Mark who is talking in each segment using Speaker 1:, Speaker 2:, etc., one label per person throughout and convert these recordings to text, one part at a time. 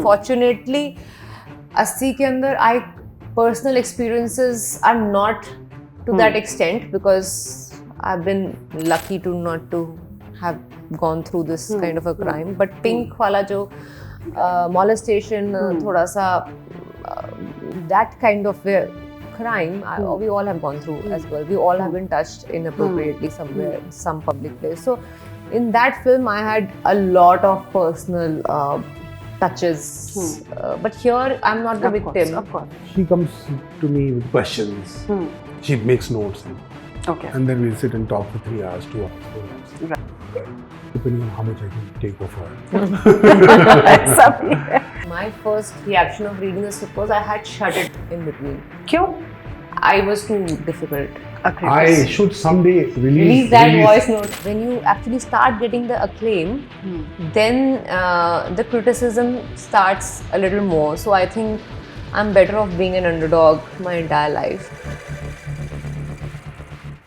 Speaker 1: Unfortunately, अस्सी के अंदर personal experiences are not to that extent because I've been lucky to not to have gone through this kind of a crime. But Pink वाला जो molestation, थोड़ा सा that kind of crime, we all have gone through as well. We all have been touched inappropriately somewhere, in some public place. So in that film, I had a lot of personal touches. But here, I'm not the victim.
Speaker 2: Of course.
Speaker 3: She comes to me with questions. She makes notes.
Speaker 2: Okay.
Speaker 3: And then we'll sit and talk for 3 hours, 2 hours, 4 hours.
Speaker 2: Right.
Speaker 3: Depending on how much I can take of her.
Speaker 1: My first reaction of reading the script was I had shut it in between.
Speaker 2: Kyun?
Speaker 1: I was too difficult.
Speaker 3: I should someday
Speaker 1: release that voice note. When you actually start getting the acclaim, then the criticism starts a little more. So I think I'm better off being an underdog my entire life.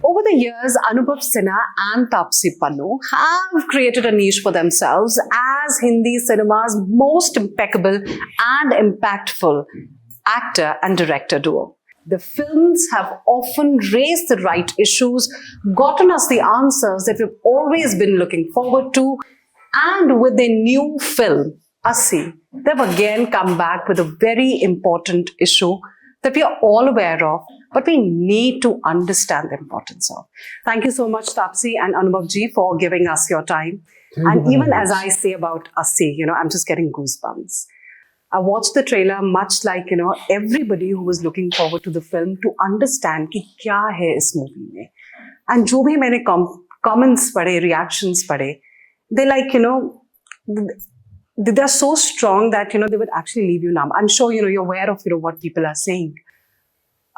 Speaker 2: Over the years, Anubhav Sinha and Tapsee Pannu have created a niche for themselves as Hindi cinema's most impeccable and impactful actor and director duo. The films have often raised the right issues, gotten us the answers that we've always been looking forward to, and with their new film, Assi, they've again come back with a very important issue that we are all aware of, but we need to understand the importance of. Thank you so much, Tapsee and Anubhav ji, for giving us your time. And even as I say about Assi, I'm just getting goosebumps. I watched the trailer much like, everybody who was looking forward to the film to understand ki kya hai is movie mein. And jo bhi maine comments padhe, reactions padhe, they like, they're so strong that, they would actually leave you numb. I'm sure, you're aware of, what people are saying.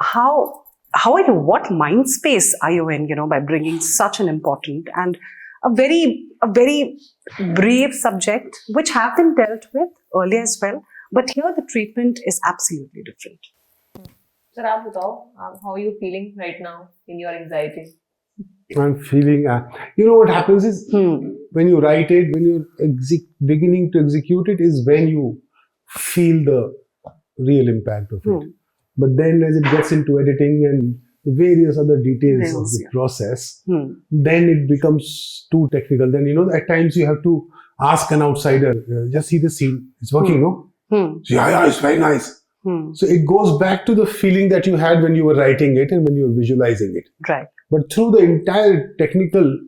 Speaker 2: How are you, what mind space are you in, by bringing such an important and a very brave subject, which have been dealt with earlier as well. But here the treatment is absolutely different.
Speaker 1: Sir, aap batao, how are you feeling right now in your anxiety?
Speaker 3: I'm feeling, what happens is when you write it, when you're beginning to execute it, is when you feel the real impact of it. But then as it gets into editing and various other details of the process, then it becomes too technical. Then, at times you have to ask an outsider, just see the scene, it's working, no? Yeah, it's very nice. So it goes back to the feeling that you had when you were writing it and when you were visualizing it.
Speaker 2: Right.
Speaker 3: But through the entire technical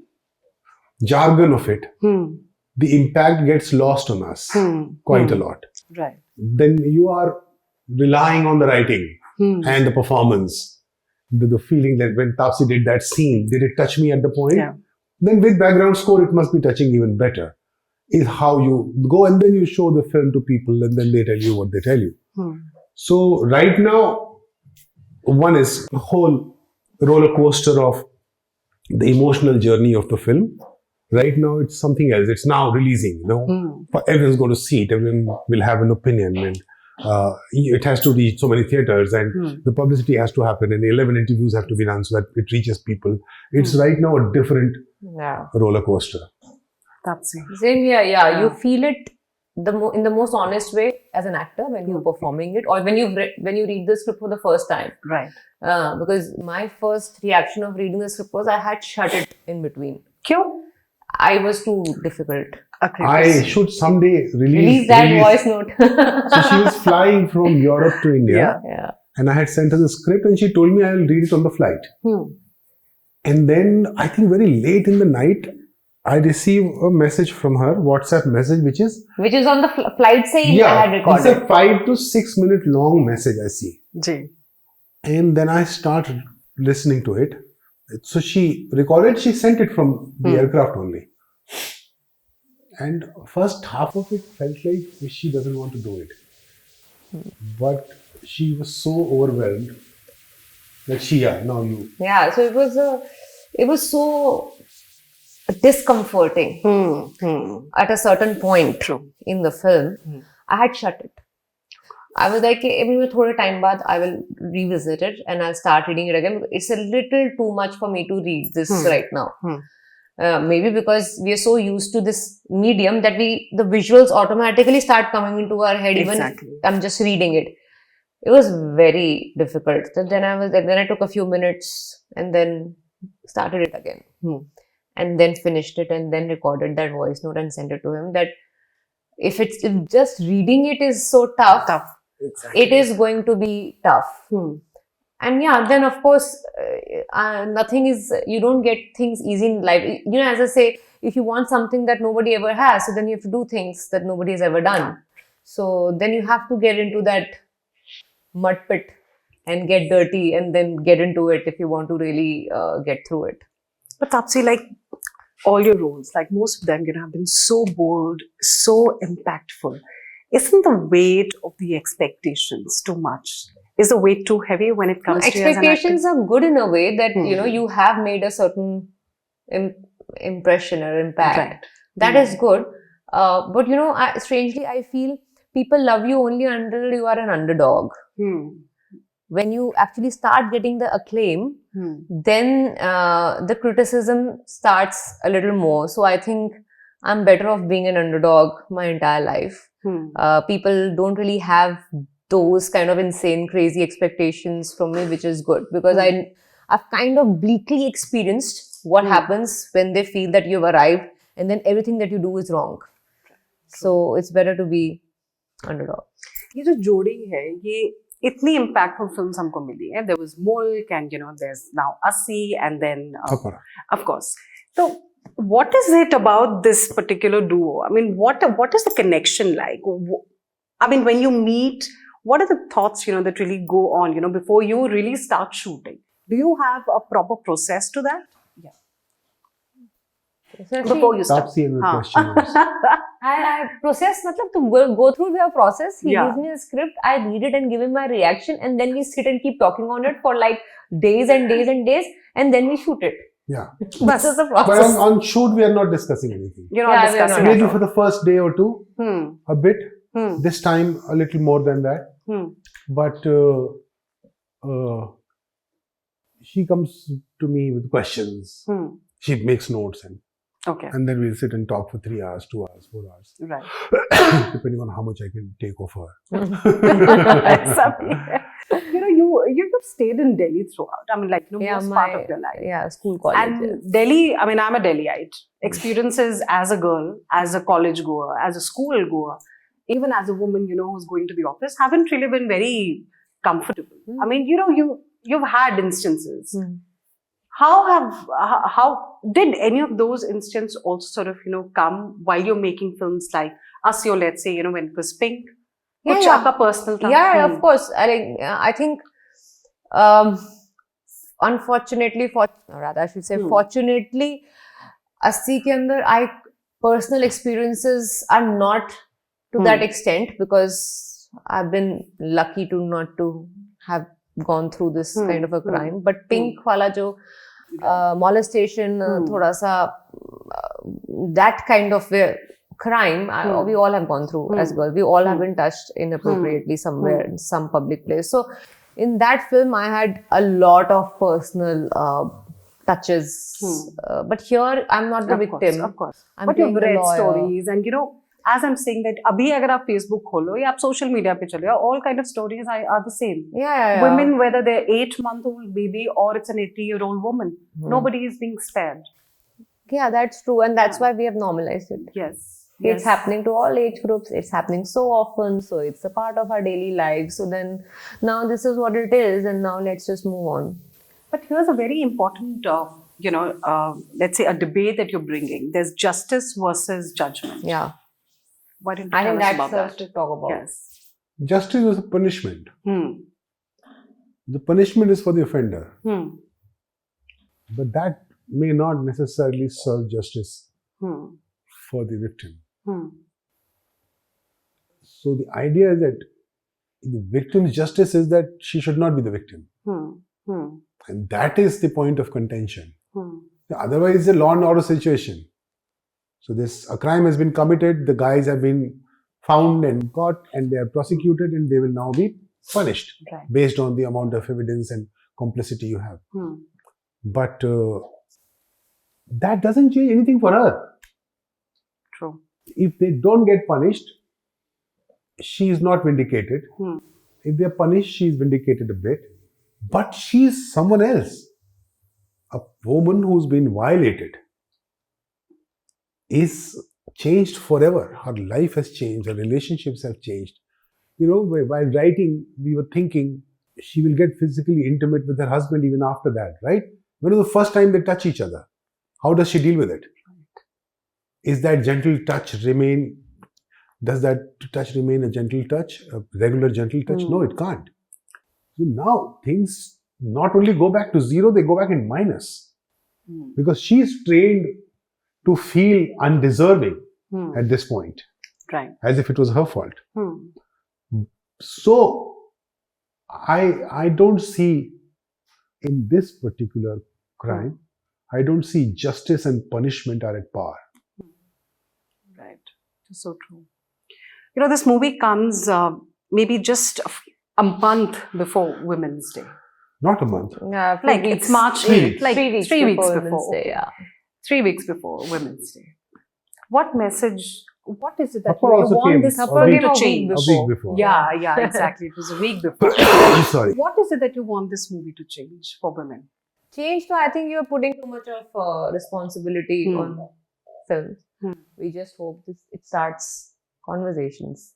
Speaker 3: jargon of it, the impact gets lost on us quite a lot.
Speaker 2: Right.
Speaker 3: Then you are relying on the writing and the performance. The feeling that when Tapsee did that scene, did it touch me at the point?
Speaker 2: Yeah.
Speaker 3: Then with background score, it must be touching even better. Is how you go and then you show the film to people and then they tell you what they tell you. So right now, one is the whole roller coaster of the emotional journey of the film. Right now, it's something else. It's now releasing. Everyone's going to see it. Everyone will have an opinion, and it has to reach so many theaters, and the publicity has to happen, and 11 interviews have to be done so that it reaches people. It's right now a different roller coaster.
Speaker 1: Same here, you feel it in the most honest way as an actor when you're performing it, or when you read the script for the first time.
Speaker 2: Right.
Speaker 1: Because my first reaction of reading the script was I had shut it in between.
Speaker 2: Kyun?
Speaker 1: I was too difficult.
Speaker 3: I should someday
Speaker 1: release that voice note.
Speaker 3: So she was flying from Europe to India.
Speaker 1: Yeah.
Speaker 3: And I had sent her the script and she told me I'll read it on the flight. And then I think very late in the night, I received a message from her, WhatsApp message, which is
Speaker 1: on the flight saying I had recorded.
Speaker 3: It's a 5 to 6 minute long message I see. And then I start listening to it. So she recorded, she sent it from the aircraft only. And first half of it felt like she doesn't want to do it. But she was so overwhelmed that so it was so discomforting at a certain point in the film. I had shut it. I was like, maybe thode time baad I will revisit it and I'll start reading it again. It's a little too much for me to read this right now.
Speaker 1: maybe because we are so used to this medium that the visuals automatically start coming into our head.
Speaker 2: Exactly.
Speaker 1: Even I'm just reading it. It was very difficult. So then I took a few minutes and then started it again. And then finished it and then recorded that voice note and sent it to him. That if just reading it is so tough,
Speaker 2: Exactly.
Speaker 1: it is going to be tough. And yeah, then of course, nothing is, you don't get things easy in life. You know, as I say, if you want something that nobody ever has, so then you have to do things that nobody has ever done. So then you have to get into that mud pit and get dirty and then get into it if you want to really get through it.
Speaker 2: But Tapsee, like all your roles, like most of them, have been so bold, so impactful. Isn't the weight of the expectations too much? Is the weight too heavy when it comes to
Speaker 1: expectations are good in a way that you have made a certain impression or impact.
Speaker 2: Right.
Speaker 1: That is good. But strangely, I feel people love you only until you are an underdog. When you actually start getting the acclaim, then the criticism starts a little more. So I think I'm better off being an underdog my entire life. People don't really have those kind of insane, crazy expectations from me, which is good because I've kind of bleakly experienced what happens when they feel that you've arrived and then everything that you do is wrong. So it's better to be underdog.
Speaker 2: ये जो जोड़ी है, ये इतनी impactful films हमको मिली है. There was Mulk and there's now Assi and then of course. So what is it about this particular duo? I mean, what is the connection like? I mean, when you meet, what are the thoughts that really go on before you really start shooting? Do you have a proper process to that? Yeah. Before you start.
Speaker 3: Tapsee, question is.
Speaker 1: I process, to go through the process. He
Speaker 2: Yeah.
Speaker 1: gives me a script, I read it and give him my reaction, and then we sit and keep talking on it for like days and days and days, and then we shoot it.
Speaker 3: Yeah.
Speaker 1: This is the
Speaker 3: But
Speaker 1: process.
Speaker 3: on shoot, we are not discussing anything.
Speaker 2: You're not
Speaker 1: Yeah, we are
Speaker 2: discussing
Speaker 1: not.
Speaker 3: Maybe
Speaker 2: at
Speaker 3: for the first day or two,
Speaker 2: all.
Speaker 3: a bit. This time, a little more than that. But she comes to me with questions. She makes notes
Speaker 2: Okay.
Speaker 3: and then we'll sit and talk for 3 hours, 2 hours, 4 hours,
Speaker 2: Right.
Speaker 3: depending on how much I can take of her.
Speaker 2: You've stayed in Delhi throughout. I mean, like most part of your life.
Speaker 1: Yeah, school, college.
Speaker 2: And Delhi, I mean, I'm a Delhiite. Experiences as a girl, as a college goer, as a school goer, even as a woman, who's going to the office, haven't really been very comfortable. I mean, you've had instances. How did any of those instances also sort of come while you're making films like Assi, or let's say when it was Pink?
Speaker 1: Yeah,
Speaker 2: Kuch aapka personal tha?
Speaker 1: Yeah, of course. I think, unfortunately, fortunately, Assi ke andar, personal experiences are not to that extent because I've been lucky to not to have gone through this kind of a crime. But Pink wala jo molestation, thoda sa that kind of crime, we all have gone through as girls. We all have been touched inappropriately somewhere in some public place. So in that film, I had a lot of personal touches. But here, I'm not the victim.
Speaker 2: Of course.
Speaker 1: I'm
Speaker 2: But you've
Speaker 1: playing the
Speaker 2: read
Speaker 1: lawyer.
Speaker 2: stories and as I'm saying that, abhi agar aap Facebook kholo ya aap social media pe chale, all kind of stories are the same.
Speaker 1: Yeah.
Speaker 2: Women, whether they're 8-month-old baby or it's an 80-year-old woman, nobody is being spared.
Speaker 1: Yeah, that's true. And that's why we have normalized it.
Speaker 2: Yes.
Speaker 1: It's happening to all age groups. It's happening so often. So it's a part of our daily life. So then now this is what it is. And now let's just move on.
Speaker 2: But here's a very important, let's say a debate that you're bringing. There's justice versus judgment.
Speaker 1: Yeah.
Speaker 2: Why don't you
Speaker 1: I
Speaker 2: tell
Speaker 1: think
Speaker 2: us
Speaker 1: that's
Speaker 2: about that?
Speaker 1: to talk about.
Speaker 2: Yes.
Speaker 3: Justice is a punishment. The punishment is for the offender. But that may not necessarily serve justice for the victim. So the idea is that the victim's justice is that she should not be the victim. And that is the point of contention. Otherwise, it's a law and order situation. So a crime has been committed, the guys have been found and caught, and they are prosecuted, and they will now be punished based on the amount of evidence and complicity you have. But that doesn't change anything for her.
Speaker 2: True.
Speaker 3: If they don't get punished, she is not vindicated. If they're punished, she is vindicated a bit. But she's someone else. A woman who's been violated is changed forever. Her life has changed. Her relationships have changed. You know, while writing, we were thinking she will get physically intimate with her husband even after that, right? When was the first time they touch each other? How does she deal with it? Is that gentle touch remain? Does that touch remain a gentle touch, a regular gentle touch? No, it can't. So now things not only go back to zero, they go back in minus. Because she's trained to feel undeserving at this point,
Speaker 2: Right.
Speaker 3: as if it was her fault. So I don't see in this particular crime, I don't see justice and punishment are at par.
Speaker 2: Right. So true. You know, this movie comes maybe just a month before Women's Day.
Speaker 3: Not a month.
Speaker 1: Yeah,
Speaker 2: Like it's March
Speaker 3: 3
Speaker 2: 8th,
Speaker 3: weeks.
Speaker 2: like
Speaker 1: 3 weeks
Speaker 2: before.
Speaker 1: Women's Day, yeah.
Speaker 2: 3 weeks before Women's Day. What message, what is it that
Speaker 3: Thappa
Speaker 2: you
Speaker 3: also
Speaker 2: want
Speaker 3: came
Speaker 2: this
Speaker 3: a
Speaker 2: film
Speaker 3: week-
Speaker 2: to
Speaker 1: a week
Speaker 2: change?
Speaker 1: before.
Speaker 3: A week before.
Speaker 2: Yeah, exactly. It was a week before.
Speaker 3: Sorry.
Speaker 2: What is it that you want this movie to change for women?
Speaker 1: Change, so I think you're putting too much of responsibility on films. We just hope it starts conversations.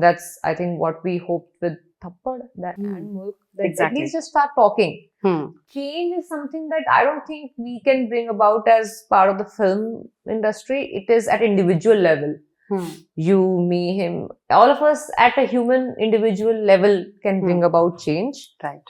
Speaker 1: That's, I think, what we hoped with Thappad and Mulk. That
Speaker 2: Exactly.
Speaker 1: At least just start talking. Change is something that I don't think we can bring about as part of the film industry. It is at individual level. You, me, him, all of us at a human individual level can bring about change.
Speaker 2: Right.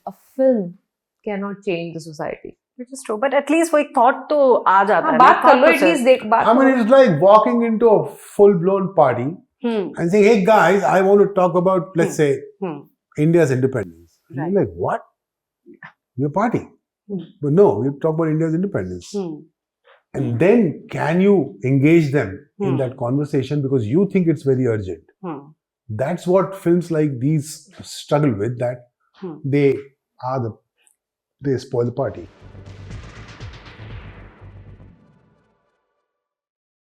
Speaker 1: A film cannot change the society.
Speaker 2: Which is true. But at least वो एक thought तो आ जाता है.
Speaker 1: बात कर लो, at
Speaker 2: process.
Speaker 1: least देख बात
Speaker 3: I mean,
Speaker 1: करो.
Speaker 3: it's like walking into a full-blown party and saying, hey guys, I want to talk about, let's say, India's independence. And
Speaker 2: Right.
Speaker 3: you're like, what? We're partying. But no, we talk about India's independence. And then can you engage them in that conversation because you think it's very urgent? That's what films like these struggle with, that they spoil the party.